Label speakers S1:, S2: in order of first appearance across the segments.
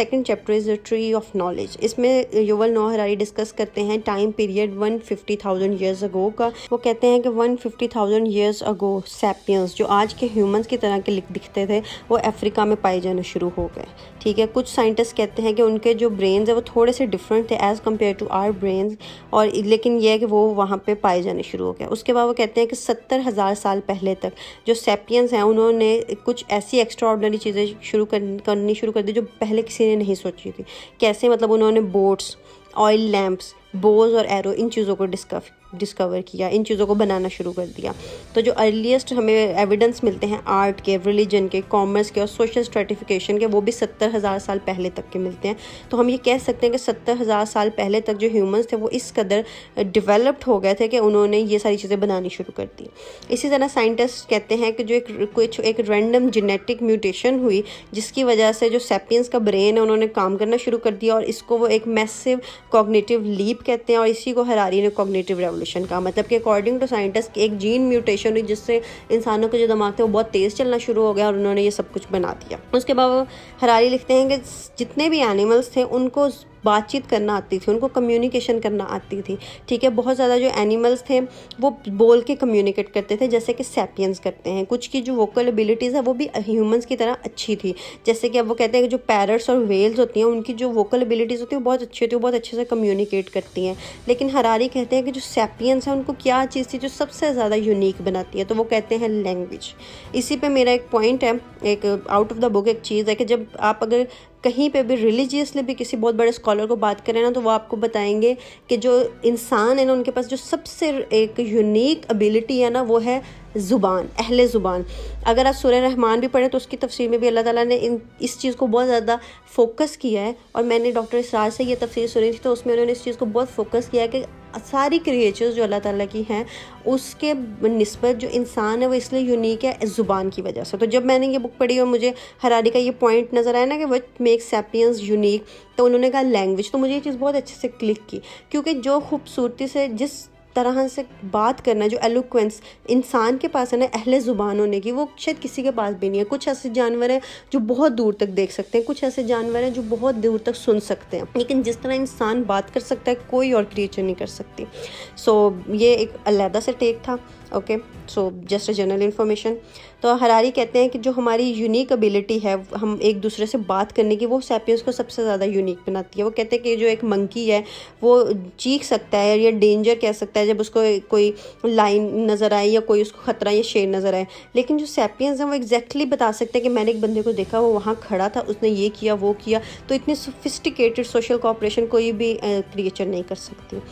S1: Second chapter is the tree of knowledge. इसमें Yuval नोआ Harari discuss करते हैं टाइम पीरियड 150,000 ईयर्स अगो का। वो कहते हैं कि 150,000 ईयर्स अगो सैपियंस जो आज के ह्यूमंस की तरह के दिखते थे वो अफ्रीका में पाए जाने शुरू हो गए। ठीक है, कुछ साइंटिस्ट कहते हैं कि उनके जो ब्रेन्स है वो थोड़े से डिफरेंट थे as compared to our brains, और लेकिन यह है कि वो वहाँ पे पाए जाने शुरू हो गए। उसके बाद वो कहते हैं कि 70,000 साल पहले तक जो सैपियंस हैं उन्होंने कुछ ऐसी एक्स्ट्राऑर्डिनरी चीज़ें करनी शुरू कर दी जो पहले किसी ने नहीं सोची थी। कैसे? मतलब उन्होंने बोट्स, ऑयल लैम्प्स, बोज और एरो, इन चीज़ों को डिस्कवर किया, इन चीज़ों को बनाना शुरू कर दिया। तो जो अर्लीस्ट हमें एविडेंस मिलते हैं आर्ट के, रिलीजन के, कॉमर्स के और सोशल स्ट्रेटिफिकेशन के, वो भी 70,000 साल पहले तक के मिलते हैं। तो हम ये कह सकते हैं कि 70,000 साल पहले तक जो ह्यूमंस थे वो इस कदर डेवलप्ड हो गए थे कि उन्होंने ये सारी चीज़ें बनानी शुरू कर दी। इसी तरह साइंटिस्ट कहते हैं कि जो एक रैंडम जेनेटिक म्यूटेशन हुई जिसकी वजह से जो सैपियंस का ब्रेन है उन्होंने काम करना शुरू कर दिया, और इसको वो एक मैसिव कॉग्निटिव लीप कहते हैं, और इसी को हरारी ने कॉग्निटिव रेवोल्यूशन का, मतलब कि अकॉर्डिंग टू साइंटिस्ट एक जीन म्यूटेशन हुई जिससे इंसानों के जो दिमाग थे वो बहुत तेज़ चलना शुरू हो गया और उन्होंने ये सब कुछ बना दिया। उसके बाद हरारी लिखते हैं कि जितने भी एनिमल्स थे उनको बातचीत करना आती थी, उनको कम्युनिकेशन करना आती थी। ठीक है, बहुत ज़्यादा जो एनिमल्स थे वो बोल के कम्युनिकेट करते थे जैसे कि सैपियंस करते हैं। कुछ की जो वोकल एबिलिटीज़ है वो भी ह्यूमंस की तरह अच्छी थी, जैसे कि अब वो कहते हैं कि जो पैरट्स और वेल्स होती हैं उनकी जो वोकल एबिलिटीज़ होती है वो बहुत अच्छी होती है, वो बहुत अच्छे से कम्युनिकेट करती हैं। लेकिन हरारी कहते हैं कि जो सैपियंस हैं उनको क्या चीज़ थी जो सबसे ज़्यादा यूनिक बनाती है, तो वो कहते हैं लैंग्वेज। इसी पर मेरा एक पॉइंट है, एक आउट ऑफ द बुक एक चीज़ है कि जब आप अगर कहीं पे भी रिलीजियसली भी किसी बहुत बड़े स्कॉलर को बात करें ना, तो वो आपको बताएंगे कि जो इंसान है ना उनके पास जो सबसे एक यूनिक एबिलिटी है ना वो है ज़ुबान, अहले ज़ुबान। अगर आप सूरह रहमान भी पढ़ें तो उसकी तफसीर में भी अल्लाह ताला ने इस चीज़ को बहुत ज़्यादा फोकस किया है, और मैंने डॉक्टर इसरार से ये तफसीर सुनी थी तो उसमें उन्होंने इस चीज़ को बहुत फोकस किया है कि सारी क्रिएचर्स जो अल्लाह ताला की हैं उसके निस्बत जो इंसान है वो इसलिए यूनिक है ज़ुबान की वजह से। तो जब मैंने ये बुक पढ़ी और मुझे हरारी का ये पॉइंट नज़र आया ना कि व्हाट मेक्स सैपियंस यूनिक, तो उन्होंने कहा लैंग्वेज। तो मुझे ये चीज़ बहुत अच्छे से क्लिक की, क्योंकि जो खूबसूरती से जिस तरह से बात करना, जो एलोक्वेंस इंसान के पास है ना अहले ज़ुबान होने की, वो शायद किसी के पास भी नहीं है। कुछ ऐसे जानवर हैं जो बहुत दूर तक देख सकते हैं, कुछ ऐसे जानवर हैं जो बहुत दूर तक सुन सकते हैं, लेकिन जिस तरह इंसान बात कर सकता है कोई और क्रिएचर नहीं कर सकती। सो ये एक अलहदा से टेक था। Okay, so just a general information. तो हरारी कहते हैं कि जो हमारी यूनिक एबिलिटी है हम एक दूसरे से बात करने की, वो सैपियंस को सबसे ज़्यादा यूनिक बनाती है। वो कहते हैं कि जो एक मंकी है वो चीख सकता है या डेंजर कह सकता है जब उसको कोई लाइन नज़र आए या कोई उसको ख़तरा या शेर नज़र आए, लेकिन जो सैपियंस हैं वो एग्जैक्टली बता सकते हैं कि मैंने एक बंदे को देखा, वो वहाँ खड़ा था, उसने ये किया वो किया। तो इतनी सोफिस्टिकेटेड सोशल कोऑपरेशन कोई भी क्रिएचर नहीं कर सकती।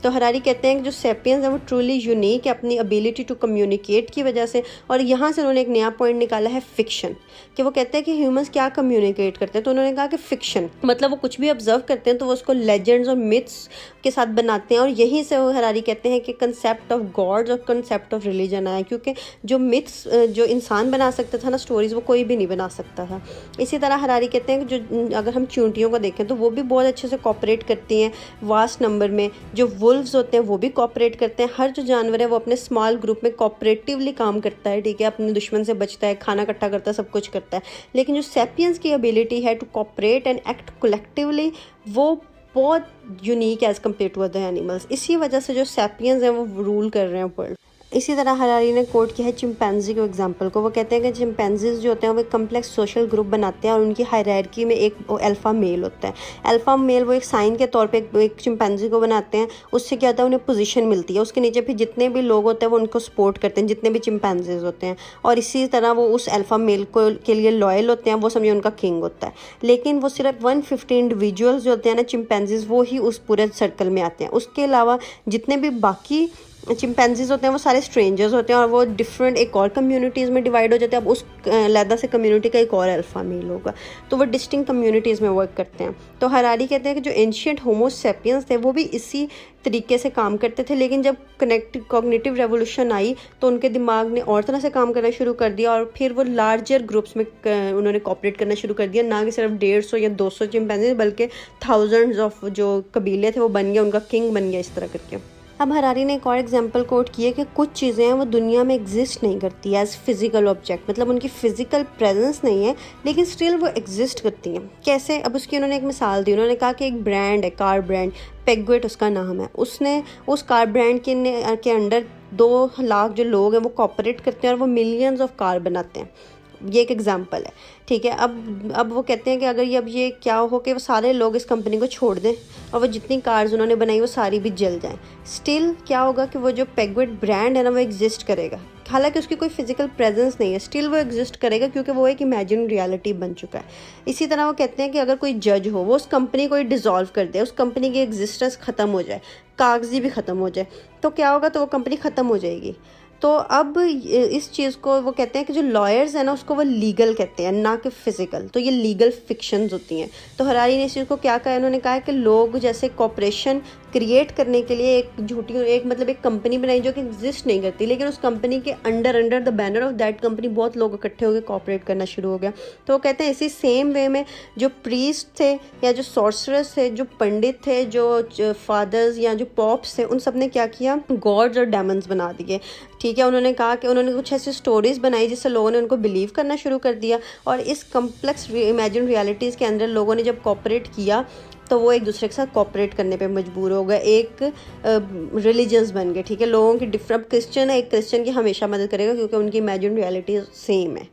S1: तो हरारी कहते हैं कि जो सैपियंस हैं वो ट्रूली यूनिक है अपनी एबिलिटी टू कम्युनिकेट की वजह से। और यहाँ से उन्होंने एक नया पॉइंट निकाला है फिक्शन, कि वो कहते हैं कि ह्यूमंस क्या कम्युनिकेट करते हैं। तो उन्होंने कहा कि फिक्शन मतलब वो कुछ भी ऑब्जर्व करते हैं तो वो उसको लेजेंड्स और मिथ्स के साथ बनाते हैं, और यहीं से वो हरारी कहते हैं कि कंसेप्ट ऑफ गॉड्स और कंसेप्ट ऑफ रिलीजन आया, क्योंकि जो मिथ्स जो इंसान बना सकता था ना स्टोरीज, वो कोई भी नहीं बना सकता था। इसी तरह हरारी कहते हैं कि जो अगर हम चींटियों को देखें तो वो भी बहुत अच्छे से कॉपरेट करती हैं वास्ट नंबर में। जो वुल्व्स होते हैं वो भी कॉपरेट करते हैं। हर जो जानवर है वो अपने स्मॉल ग्रुप में कॉपरेटिवली काम करता है, ठीक है, अपने दुश्मन से बचता है, खाना इकट्ठा करता है, सब कुछ करता है। लेकिन जो सैपियंस की एबिलिटी है to cooperate and act collectively, वो बहुत यूनिक है as compared to other animals. इसी वजह से जो सैपियंस हैं वो रूल कर रहे हैं वर्ल्ड। इसी तरह हरारी ने कोट किया है चिंपैंजी के एग्जाम्पल को। वो कहते हैं कि चिंपैंजीज जो होते हैं वो एक कम्प्लेक्स सोशल ग्रुप बनाते हैं और उनकी हायरार्की में एक अल्फ़ा मेल होता है। अल्फ़ा मेल वो एक साइन के तौर पे एक चिंपैंजी को बनाते हैं। उससे क्या होता है, उन्हें पोजीशन मिलती है, उसके नीचे फिर जितने भी लोग होते हैं वो उनको सपोर्ट करते हैं, जितने भी चिंपैंजीज होते हैं, और इसी तरह वो उस अल्फ़ा मेल को के लिए लॉयल होते हैं, वो समझे उनका किंग होता है। लेकिन वो सिर्फ 150 इंडिविजुअल्स जो होते हैं ना चिंपैंजीज, वो ही उस पूरे सर्कल में आते हैं। उसके अलावा जितने भी बाकी चिंपैंजीज होते हैं वो सारे स्ट्रेंजर्स होते हैं और वो डिफरेंट एक और कम्युनिटीज़ में डिवाइड हो जाते हैं। अब उस अलहदा से कम्युनिटी का एक और अल्फ़ा मेल होगा, तो वो डिस्टिंक्ट कम्युनिटीज़ में वर्क करते हैं। तो हरारी कहते हैं कि जो एंशिएंट होमो सैपियंस थे वो भी इसी तरीके से काम करते थे, लेकिन जब कॉग्निटिव रेवोल्यूशन आई तो उनके दिमाग ने और तरह से काम करना शुरू कर दिया और फिर वो लार्जर ग्रुप्स में उन्होंने कॉपरेट करना शुरू कर दिया। ना कि सिर्फ 150 या 200 चिंपैंजी, बल्कि थाउजेंड्स ऑफ जो कबीले थे वो बन गया, उनका किंग बन गया इस तरह करके। अब हरारी ने एक और एग्जांपल कोट किया कि कुछ चीज़ें हैं वो दुनिया में एग्जिस्ट नहीं करती एज फिजिकल ऑब्जेक्ट, मतलब उनकी फिजिकल प्रेजेंस नहीं है लेकिन स्टिल वो एग्जिस्ट करती हैं। कैसे? अब उसकी उन्होंने एक मिसाल दी। उन्होंने कहा कि एक ब्रांड है, कार ब्रांड, पेगवेट उसका नाम है। उसने उस कार ब्रांड के अंडर 2 लाख जो लोग हैं वो कॉपरेट करते हैं और वो मिलियंस ऑफ कार बनाते हैं। ये एक एग्जांपल है, ठीक है। अब वो कहते हैं कि अगर ये क्या हो कि वो सारे लोग इस कंपनी को छोड़ दें और वो जितनी कार्स उन्होंने बनाई वो सारी भी जल जाएं, स्टिल क्या होगा कि वो जो पेगवेट ब्रांड है ना वो एग्जिस्ट करेगा। हालांकि उसकी कोई फिजिकल प्रेजेंस नहीं है, स्टिल वो एग्जिस्ट करेगा क्योंकि वो एक इमेजिन रियलिटी बन चुका है। इसी तरह वो कहते हैं कि अगर कोई जज हो, वो उस कंपनी को ही डिसॉल्व कर दे, उस कंपनी की एग्जिस्टेंस ख़त्म हो जाए, कागजी भी ख़त्म हो जाए, तो क्या होगा? तो वो कंपनी ख़त्म हो जाएगी। तो अब इस चीज़ को वो कहते हैं कि जो लॉयर्स हैं ना उसको वो लीगल कहते हैं, ना कि फिजिकल। तो ये लीगल फिक्शंस होती हैं। तो हरारी ने इस चीज़ को क्या कहा? उन्होंने कहा कि लोग जैसे कॉपरेशन क्रिएट करने के लिए एक मतलब एक कंपनी बनाई जो कि एग्जिस्ट नहीं करती, लेकिन उस कंपनी के under the banner of that company बहुत लोग इकट्ठे होकर कॉपरेट करना शुरू हो गया। तो वो कहते हैं इसी सेम वे में जो प्रीस्ट थे या जो सॉर्सरर्स थे, जो पंडित थे, जो फादर्स या जो पॉप्स थे, उन सब ने क्या किया? गॉड्स और डेमन्स बना दिए, ठीक है। उन्होंने कहा कि उन्होंने कुछ ऐसी स्टोरीज बनाई जिससे लोगों ने उनको बिलीव करना शुरू कर दिया, और इस कम्प्लेक्स इमेजिन रियलिटीज़ के अंदर लोगों ने जब कॉपरेट किया तो वो एक दूसरे के साथ कॉपरेट करने पे मजबूर हो गए, एक रिलीजन्स बन गए, ठीक है। लोगों की डिफरेंट, क्रिश्चियन है, एक क्रिश्चियन की हमेशा मदद करेगा क्योंकि उनकी इमेजिन रियलिटी सेम है।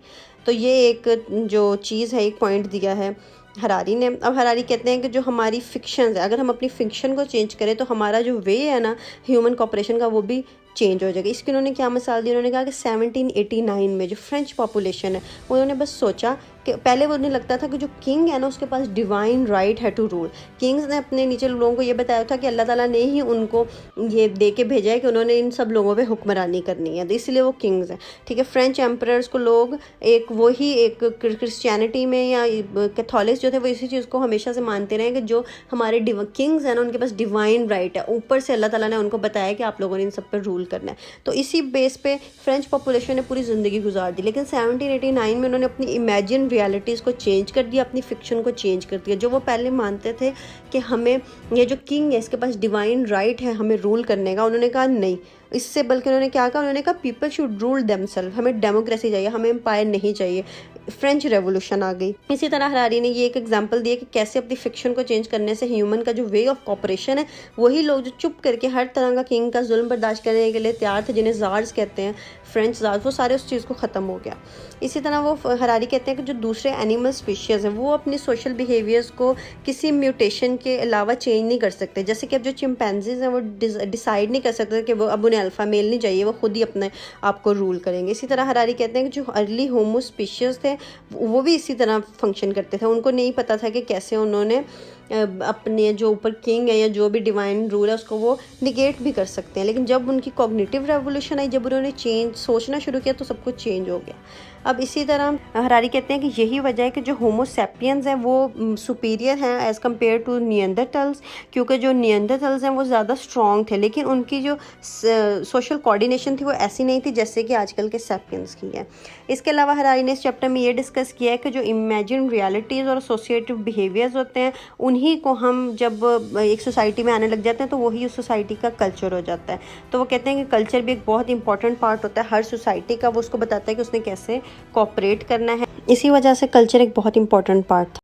S1: तो ये एक जो चीज़ है, एक पॉइंट दिया है हरारी ने। अब हरारी कहते हैं कि जो हमारी फिक्शन है, अगर हम अपनी फिक्शन को चेंज करें तो हमारा जो वे है ना ह्यूमन कॉपरेशन का, वो भी चेंज हो जाएगा। इसकी उन्होंने क्या मिसाल दी? उन्होंने कहा कि 1789 में जो फ्रेंच पॉपुलेशन है उन्होंने बस सोचा कि पहले वो उन्हें लगता था कि जो किंग है ना उसके पास डिवाइन राइट है टू रूल। किंग्स ने अपने नीचे लोगों को ये बताया था कि अल्लाह ताला ने ही उनको ये दे के भेजा है कि उन्होंने इन सब लोगों पे हुक्मरानी करनी है, तो इसलिए वो किंग्स हैं, ठीक है। फ्रेंच एम्परर्स को लोग एक क्रिश्चियनिटी में या कैथोलिक्स जो थे वो इसी चीज़ को हमेशा से मानते रहे कि जो हमारे किंग्स हैं ना उनके पास डिवाइन राइट है, ऊपर से अल्लाह ताला ने उनको बताया कि आप लोगों ने इन सब पर रूल करना है। तो इसी बेस पे फ्रेंच पॉपुलेशन ने पूरी ज़िंदगी गुजार दी, लेकिन 1789 में उन्होंने अपनी इमेजिन रियलिटीज़ को चेंज कर दिया, अपनी फिक्शन को चेंज कर दिया। जो वो पहले मानते थे कि हमें ये जो किंग है इसके पास डिवाइन राइट है हमें रूल करने का, उन्होंने कहा नहीं, इससे बल्कि उन्होंने क्या कहा? उन्होंने कहा पीपल शुड रूल देमसेल्फ, हमें डेमोक्रेसी चाहिए, हमें एम्पायर नहीं चाहिए। फ्रेंच रेवोल्यूशन आ गई। इसी तरह हरारी ने ये एक एग्जांपल दिया कि कैसे अपनी फिक्शन को चेंज करने से ह्यूमन का जो वे ऑफ कॉपरेशन है, वही लोग जो चुप करके हर तरह का किंग का जुल्म बर्दाश्त करने के लिए तैयार थे, जिन्हें ज़ार्स कहते हैं, फ्रेंच ज़ार्स, वो सारे उस चीज़ को ख़त्म हो गया। इसी तरह वो हरारी कहते हैं कि जो दूसरे एनिमल स्पीशीज़ हैं वो अपनी सोशल बिहेवियर्स को किसी म्यूटेशन के अलावा चेंज नहीं कर सकते। जैसे कि अब जो चिंपैंजीज हैं वो डिसाइड नहीं कर सकते कि वो अब उन्हें अल्फ़ा मेल नहीं चाहिए, वो खुद ही अपने आप को रूल करेंगे। इसी तरह हरारी कहते हैं कि जो अर्ली होमो स्पीशीज़ थे वो भी इसी तरह फंक्शन करते थे। उनको नहीं पता था कि कैसे उन्होंने अपने जो ऊपर किंग है या जो भी डिवाइन रूल है उसको वो निगेट भी कर सकते हैं। लेकिन जब उनकी कॉग्निटिव रेवोल्यूशन आई, जब उन्होंने सोचना शुरू किया तो सब कुछ चेंज हो गया। अब इसी तरह हरारी कहते हैं कि यही वजह है कि जो होमो सैपियंस हैं वो सुपीरियर हैं एज़ कम्पेयर टू नियंडरथल्स, क्योंकि जो नियंडरथल्स हैं वो ज़्यादा स्ट्रॉन्ग थे, लेकिन उनकी जो सोशल कोऑर्डिनेशन थी वो ऐसी नहीं थी जैसे कि आजकल के सैपियंस की है। इसके अलावा हरारी ने इस चैप्टर में ये डिस्कस किया है कि जो इमेजिन रियलिटीज़ और एसोसिएटिव बिहेवियर्स होते हैं उन्हीं को हम जब एक सोसाइटी में आने लग जाते हैं तो वही उस सोसाइटी का कल्चर हो जाता है। तो वो कहते हैं कि कल्चर भी एक बहुत इंपॉर्टेंट पार्ट होता है हर सोसाइटी का, वो उसको बताता है कि उसने कैसे कोऑपरेट करना है। इसी वजह से कल्चर एक बहुत इंपॉर्टेंट पार्ट था।